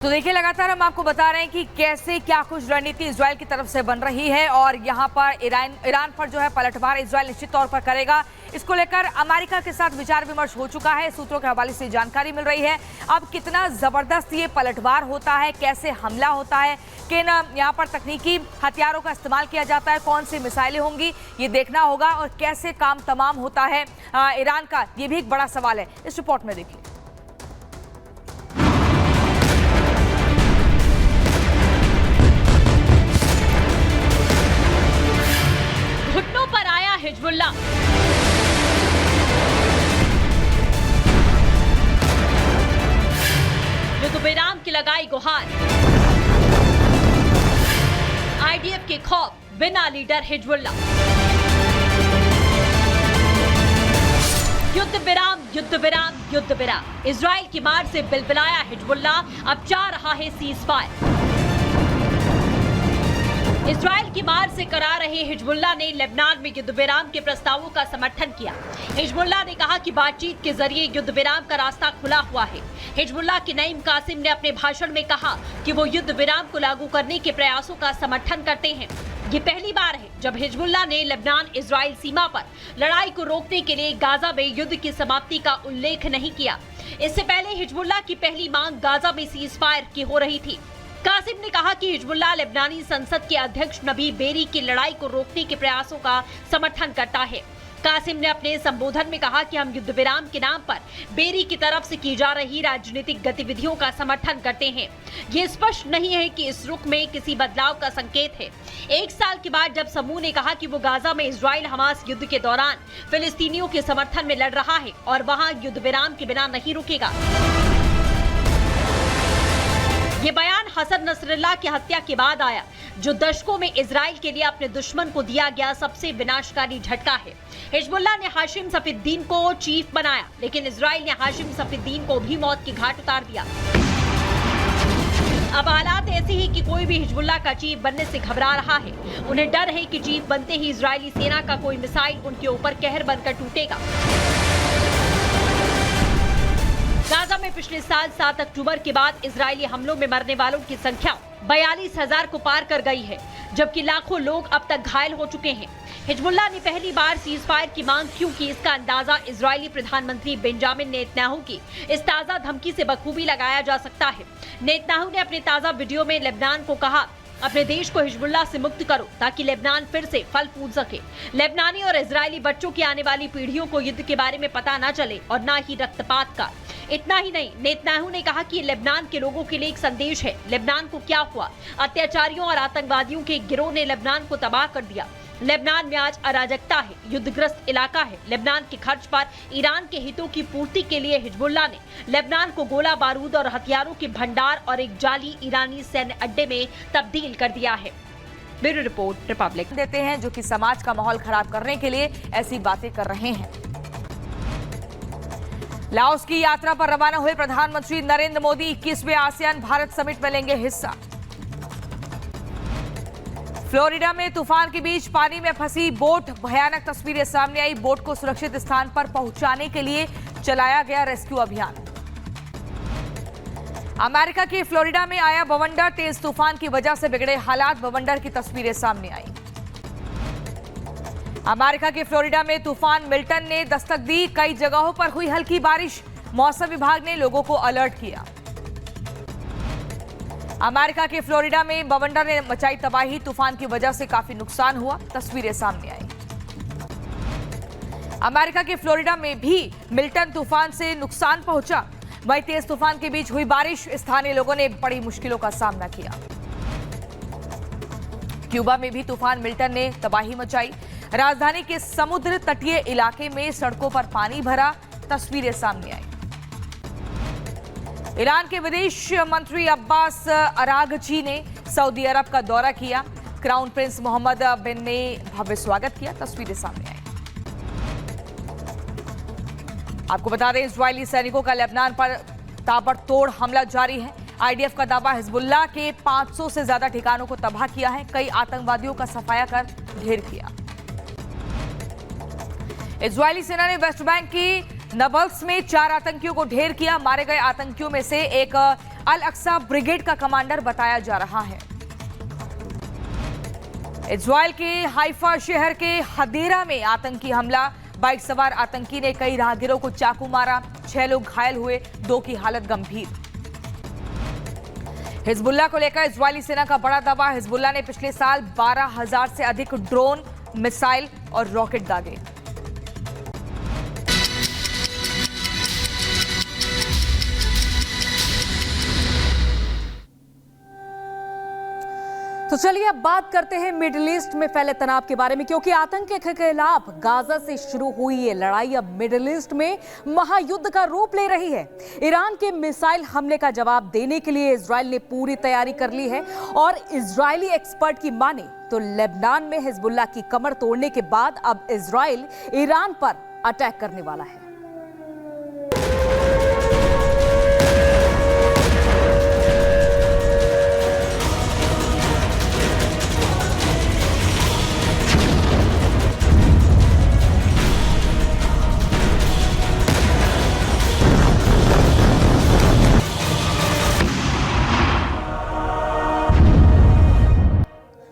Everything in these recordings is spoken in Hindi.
तो देखिए, लगातार हम आपको बता रहे हैं कि कैसे क्या कुछ रणनीति इजराइल की तरफ से बन रही है और यहाँ पर ईरान पर जो है पलटवार इजराइल निश्चित तौर पर करेगा। इसको लेकर अमेरिका के साथ विचार विमर्श हो चुका है। सूत्रों के हवाले से जानकारी मिल रही है। अब कितना जबरदस्त ये पलटवार होता है, कैसे हमला होता है, किन यहाँ पर तकनीकी हथियारों का इस्तेमाल किया जाता है, कौन सी मिसाइलें होंगी, ये देखना होगा और कैसे काम तमाम होता है ईरान का, ये भी एक बड़ा सवाल है। इस रिपोर्ट में देखिए। घुटनों पर आया हिजबुल्ला। युद्धविराम की लगाई गुहार। आईडीएफ के खौफ, बिना लीडर हिजबुल्ला। युद्ध विराम, युद्ध विराम, युद्ध विराम। इजराइल की मार से बिलबिलाया हिजबुल्ला, अब चाह रहा है सीज फायर। इजराइल की मार से करा रहे हिजबुल्ला ने लेबनान में युद्ध विराम के प्रस्तावों का समर्थन किया। हिजबुल्ला ने कहा कि बातचीत के जरिए युद्ध विराम का रास्ता खुला हुआ है। हिजबुल्ला के नईम कासिम ने अपने भाषण में कहा कि वो युद्ध विराम को लागू करने के प्रयासों का समर्थन करते हैं। ये पहली बार है जब हिजबुल्ला ने लेबनान इजराइल सीमा पर लड़ाई को रोकने के लिए गाजा में युद्ध की समाप्ति का उल्लेख नहीं किया। इससे पहले हिजबुल्ला की पहली मांग गाजा में सीज फायर की हो रही थी। कासिम ने कहा कि हिजबुल्ला लेबनानी संसद के अध्यक्ष नबी बेरी की लड़ाई को रोकने के प्रयासों का समर्थन करता है। कासिम ने अपने संबोधन में कहा कि हम युद्ध विराम के नाम पर बेरी की तरफ से की जा रही राजनीतिक गतिविधियों का समर्थन करते हैं। ये स्पष्ट नहीं है कि इस रुख में किसी बदलाव का संकेत है। एक साल के बाद जब समूह ने कहा कि वो गाजा में इजराइल हमास युद्ध के दौरान फिलिस्तीनियों के समर्थन में लड़ रहा है और वहां युद्ध विराम के बिना नहीं रुकेगा। ये बयान हसन नसरल्लाह की हत्या के बाद आया, जो दशकों में इजराइल के लिए अपने दुश्मन को दिया गया सबसे विनाशकारी झटका है। हिजबुल्लाह ने हाशिम सफीद्दीन को चीफ बनाया, लेकिन इजराइल ने हाशिम सफीद्दीन को भी मौत की घाट उतार दिया। अब हालात ऐसे ही कि कोई भी हिजबुल्लाह का चीफ बनने से घबरा रहा है। उन्हें डर है कि चीफ बनते ही इजरायली सेना का कोई मिसाइल उनके ऊपर कहर बनकर टूटेगा। गाजा में पिछले साल 7 अक्टूबर के बाद इजरायली हमलों में मरने वालों की संख्या 42,000 को पार कर गई है, जबकि लाखों लोग अब तक घायल हो चुके हैं। हिजबुल्लाह ने पहली बार सीज फायर की मांग क्यों की, इसका अंदाजा इजरायली प्रधानमंत्री बेंजामिन नेतन्याहू की इस ताजा धमकी से बखूबी लगाया जा सकता है। नेतन्याहू ने अपने ताजा वीडियो में लेबनान को कहा, अपने देश को हिजबुल्लाह से मुक्त करो ताकि लेबनान फिर से फल फूल सके। लेबनानी और इजरायली बच्चों की आने वाली पीढ़ियों को युद्ध के बारे में पता न चले और न ही रक्तपात का। इतना ही नहीं, नेतन्याहू ने कहा कि लेबनान के लोगों के लिए एक संदेश है। लेबनान को क्या हुआ? अत्याचारियों और आतंकवादियों के गिरोह ने लेबनान को तबाह कर दिया। लेबनान में आज अराजकता है, युद्धग्रस्त इलाका है। लेबनान के खर्च पर ईरान के हितों की पूर्ति के लिए हिजबुल्लाह ने लेबनान को गोला बारूद और हथियारों के भंडार और एक जाली ईरानी सैन्य अड्डे में तब्दील कर दिया है। Bureau report, Republic. देते हैं जो कि समाज का माहौल खराब करने के लिए ऐसी बातें कर रहे हैं। लाओस की यात्रा पर रवाना हुए प्रधानमंत्री नरेंद्र मोदी 21वें आसियान भारत समिट में लेंगे हिस्सा। फ्लोरिडा में तूफान के बीच पानी में फंसी बोट, भयानक तस्वीरें सामने आई। बोट को सुरक्षित स्थान पर पहुंचाने के लिए चलाया गया रेस्क्यू अभियान। अमेरिका के फ्लोरिडा में आया बवंडर, तेज तूफान की वजह से बिगड़े हालात। बवंडर की तस्वीरें सामने आई। अमेरिका के फ्लोरिडा में तूफान मिल्टन ने दस्तक दी। कई जगहों पर हुई हल्की बारिश। मौसम विभाग ने लोगों को अलर्ट किया। अमेरिका के फ्लोरिडा में बवंडर ने मचाई तबाही। तूफान की वजह से काफी नुकसान हुआ। तस्वीरें सामने आई। अमेरिका के फ्लोरिडा में भी मिल्टन तूफान से नुकसान पहुंचा। वहीं तेज तूफान के बीच हुई बारिश, स्थानीय लोगों ने बड़ी मुश्किलों का सामना किया। क्यूबा में भी तूफान मिल्टन ने तबाही मचाई। राजधानी के समुद्र तटीय इलाके में सड़कों पर पानी भरा। तस्वीरें सामने आई। ईरान के विदेश मंत्री अब्बास अरागची ने सऊदी अरब का दौरा किया। क्राउन प्रिंस मोहम्मद बिन ने भव्य स्वागत किया। तस्वीरें सामने आई। आपको बता दें, इजरायली सैनिकों का लेबनान पर ताबड़तोड़ हमला जारी है। आईडीएफ का दावा, हिजबुल्लाह के 500 से ज्यादा ठिकानों को तबाह किया है। कई आतंकवादियों का सफाया कर ढेर किया। इजरायली सेना ने वेस्ट बैंक की नबल्स में 4 आतंकियों को ढेर किया। मारे गए आतंकियों में से एक अल अक्सा ब्रिगेड का कमांडर बताया जा रहा है। इजराइल के हाइफा शहर के हदेरा में आतंकी हमला। बाइक सवार आतंकी ने कई राहगीरों को चाकू मारा। 6 लोग घायल हुए, 2 की हालत गंभीर। हिजबुल्लाह को लेकर इजरायली सेना का बड़ा दावा। हिजबुल्लाह ने पिछले साल 12,000 से अधिक ड्रोन, मिसाइल और रॉकेट दागे। तो चलिए अब बात करते हैं मिडिल ईस्ट में फैले तनाव के बारे में, क्योंकि आतंक के खिलाफ गाजा से शुरू हुई ये लड़ाई अब मिडिल ईस्ट में महायुद्ध का रूप ले रही है। ईरान के मिसाइल हमले का जवाब देने के लिए इजराइल ने पूरी तैयारी कर ली है और इजरायली एक्सपर्ट की माने तो लेबनान में हिजबुल्लाह की कमर तोड़ने के बाद अब इजराइल ईरान पर अटैक करने वाला है।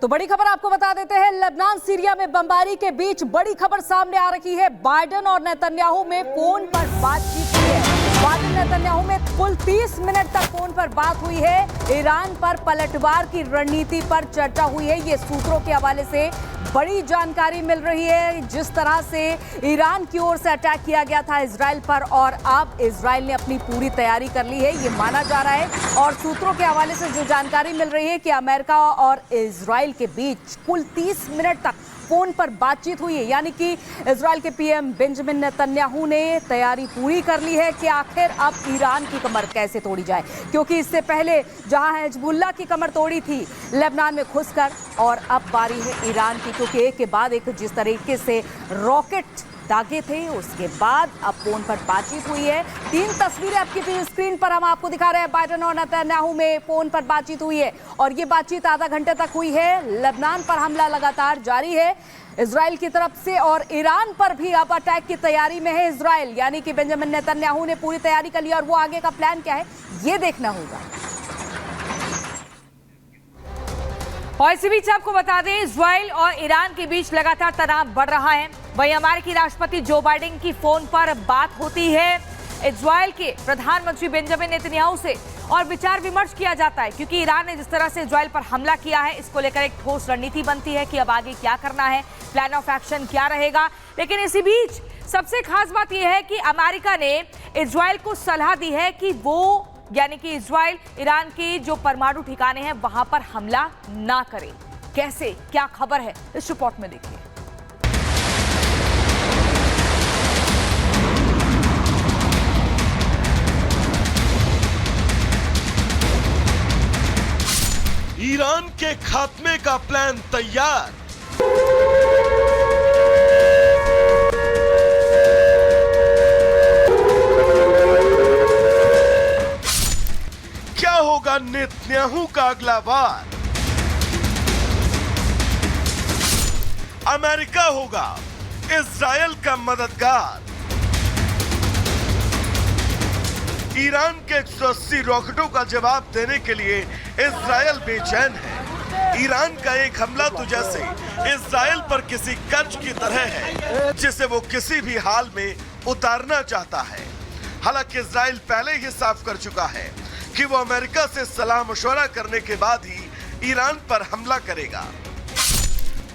तो बड़ी खबर आपको बता देते हैं, लेबनान सीरिया में बमबारी के बीच बड़ी खबर सामने आ रही है। बाइडेन और नेतन्याहू में फोन पर बातचीत हुई है। बाइडेन नेतन्याहू में कुल 30 मिनट तक फोन पर बात हुई है। ईरान पर पलटवार की रणनीति पर चर्चा हुई है। ये सूत्रों के हवाले से बड़ी जानकारी मिल रही है। जिस तरह से ईरान की ओर से अटैक किया गया था इजराइल पर और अब इजराइल ने अपनी पूरी तैयारी कर ली है, ये माना जा रहा है। और सूत्रों के हवाले से जो जानकारी मिल रही है कि अमेरिका और इजराइल के बीच कुल 30 मिनट तक फोन पर बातचीत हुई है। यानी कि इजराइल के पीएम बेंजामिन नेतन्याहू ने तैयारी पूरी कर ली है कि आखिर अब ईरान की कमर कैसे तोड़ी जाए, क्योंकि इससे पहले जहां हिजबुल्लाह की कमर तोड़ी थी लेबनान में घुसकर, और अब बारी है ईरान की, क्योंकि एक के बाद एक जिस तरीके से रॉकेट दागे थे उसके बाद अब फोन पर बातचीत हुई है। 3 तस्वीरें आपकी स्क्रीन पर हम आपको दिखा रहे हैं। बाइडेन और नेतन्याहू में फोन पर बातचीत हुई है और ये बातचीत आधा घंटे तक हुई है। लेबनान पर हमला लगातार जारी है इजराइल की तरफ से और ईरान पर भी अब अटैक की तैयारी में है इजराइल। यानी कि बेंजामिन नेतन्याहू ने पूरी तैयारी कर ली और वो आगे का प्लान क्या है ये देखना होगा। और इसी बीच आपको बता दें, इजराइल और ईरान के बीच लगातार तनाव बढ़ रहा है। वहीं अमेरिकी राष्ट्रपति जो बाइडेन की फोन पर बात होती है इजराइल के प्रधानमंत्री बेंजामिन नेतन्याहू से और विचार विमर्श किया जाता है, क्योंकि ईरान ने जिस तरह से इजराइल पर हमला किया है इसको लेकर एक ठोस रणनीति बनती है कि अब आगे क्या करना है, प्लान ऑफ एक्शन क्या रहेगा। लेकिन इसी बीच सबसे खास बात यह है कि अमेरिका ने इजराइल को सलाह दी है कि वो यानी कि इजराइल ईरान के जो परमाणु ठिकाने हैं वहां पर हमला ना करे। कैसे, क्या खबर है इस रिपोर्ट में देखिए। ईरान के खात्मे का प्लान तैयार। क्या होगा नेतन्याहू का अगला वार? अमेरिका होगा इजराइल का मददगार। ईरान के 180 रॉकेटों का जवाब देने के लिए इजराइल बेचैन है। ईरान का एक हमला तो जैसे इजराइल पर किसी कर्ज की तरह है जिसे वो किसी भी हाल में उतारना चाहता है। हालांकि इजराइल पहले ही साफ कर चुका है कि वो अमेरिका से सलाह मशवरा करने के बाद ही ईरान पर हमला करेगा।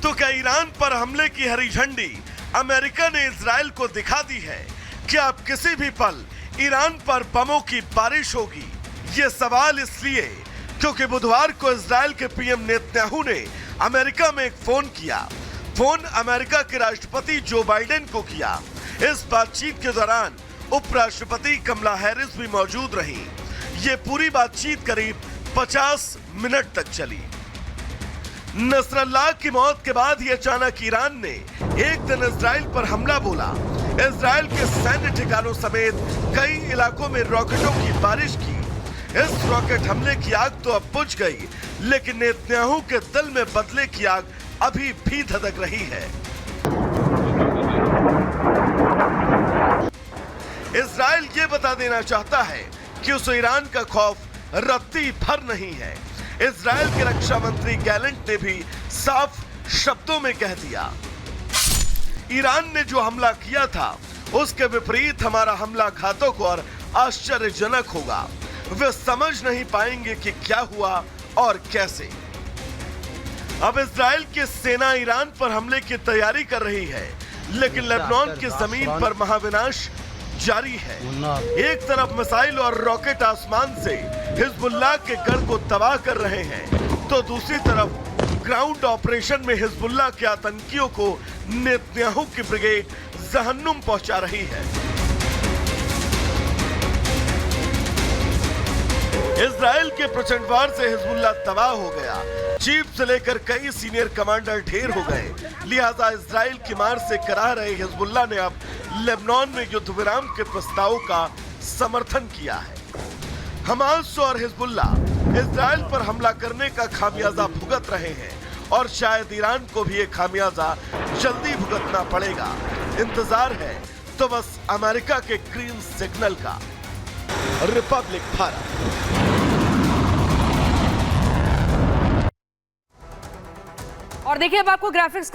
तो क्या ईरान पर हमले की हरी झंडी अमेरिका ने इजराइल को दिखा दी है कि अब किसी भी पल ईरान पर बमों की बारिश होगी? ये सवाल इसलिए क्योंकि बुधवार को इजराइल के पीएम नेतन्याहू ने अमेरिका में एक फोन किया। फोन अमेरिका के राष्ट्रपति जो बाइडेन को किया। इस बातचीत के दौरान उपराष्ट्रपति कमला हैरिस भी मौजूद रही। ये पूरी बातचीत करीब 50 मिनट तक चली। नसरल्लाह की मौत के बाद ही अचानक ईरान ने एक दिन इजराइल पर हमला बोला। इजराइल के सैन्य ठिकानों समेत कई इलाकों में रॉकेटों की बारिश की। इस रॉकेट हमले की आग तो अब बुझ गई, लेकिन नेतन्याहू के दिल में बदले की आग अभी भी धधक रही है। इजराइल ये बता देना चाहता है कि उसे ईरान का खौफ रत्ती भर नहीं है। इजराइल के रक्षा मंत्री गैलेंट ने भी साफ शब्दों में कह दिया, ईरान ने जो हमला किया था उसके विपरीत हमारा हमला घातक और आश्चर्यजनक होगा। वे समझ नहीं पाएंगे कि क्या हुआ और कैसे। अब इजराइल की सेना ईरान पर हमले की तैयारी कर रही है, लेकिन लेबनान की जमीन पर महाविनाश जारी है। एक तरफ मिसाइल और रॉकेट आसमान से हिजबुल्लाह के गढ़ को तबाह कर रहे हैं, तो दूसरी तरफ ग्राउंड ऑपरेशन में हिजबुल्लाह के आतंकियों को नेतन्याहू की ब्रिगेड जहन्नुम पहुंचा रही है। इजराइल के प्रचंडवार से हिजबुल्लाह तबाह हो गया। चीफ से लेकर कई सीनियर कमांडर ढेर हो गए। लिहाजा इजराइल की मार से कराह रहे हिजबुल्लाह ने अब लेबनान में युद्ध विराम के प्रस्ताव का समर्थन किया है। हमास और हिजबुल्लाह इजराइल पर हमला करने का खामियाजा भुगत रहे हैं और शायद ईरान को भी ये खामियाजा जल्दी भुगतना पड़ेगा। इंतजार है तो बस अमेरिका के ग्रीन सिग्नल का। रिपब्लिक भारत। और देखिए अब आपको ग्राफिक्स